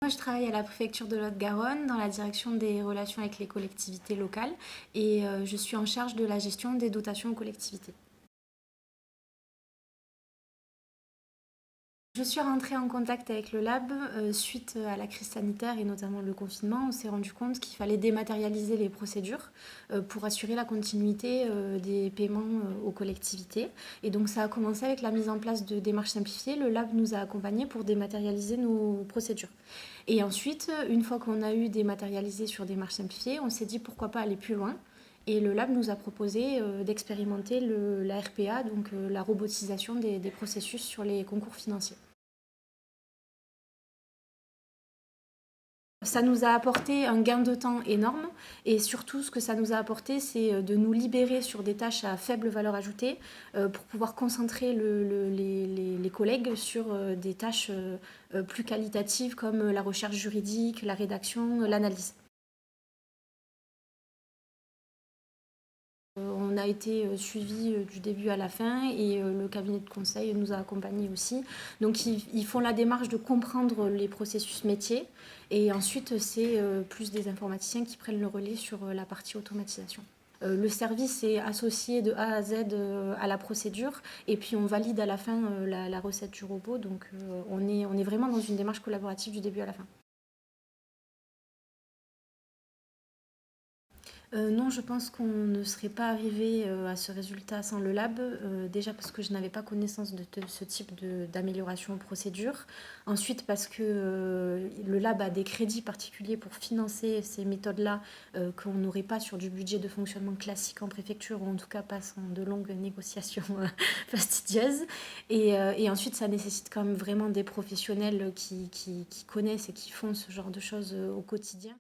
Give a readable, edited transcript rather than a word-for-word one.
Moi, je travaille à la préfecture de Lot-et-Garonne dans la direction des relations avec les collectivités locales et je suis en charge de la gestion des dotations aux collectivités. Je suis rentrée en contact avec le lab suite à la crise sanitaire et notamment le confinement. On s'est rendu compte qu'il fallait dématérialiser les procédures pour assurer la continuité des paiements aux collectivités. Et donc ça a commencé avec la mise en place de démarches simplifiées. Le lab nous a accompagnés pour dématérialiser nos procédures. Et ensuite, une fois qu'on a eu dématérialisé sur démarches simplifiées, on s'est dit pourquoi pas aller plus loin. Et le lab nous a proposé d'expérimenter la RPA, donc la robotisation des processus sur les concours financiers. Ça nous a apporté un gain de temps énorme et surtout ce que ça nous a apporté c'est de nous libérer sur des tâches à faible valeur ajoutée pour pouvoir concentrer les collègues sur des tâches plus qualitatives comme la recherche juridique, la rédaction, l'analyse. On a été suivi du début à la fin et le cabinet de conseil nous a accompagnés aussi. Donc ils font la démarche de comprendre les processus métiers et ensuite c'est plus des informaticiens qui prennent le relais sur la partie automatisation. Le service est associé de A à Z à la procédure et puis on valide à la fin la recette du robot. Donc on est vraiment dans une démarche collaborative du début à la fin. Non, je pense qu'on ne serait pas arrivé à ce résultat sans le lab. Déjà parce que je n'avais pas connaissance de ce type d'amélioration aux procédures. Ensuite parce que le lab a des crédits particuliers pour financer ces méthodes-là qu'on n'aurait pas sur du budget de fonctionnement classique en préfecture ou en tout cas pas sans de longues négociations fastidieuses. Et ensuite ça nécessite quand même vraiment des professionnels qui connaissent et qui font ce genre de choses au quotidien.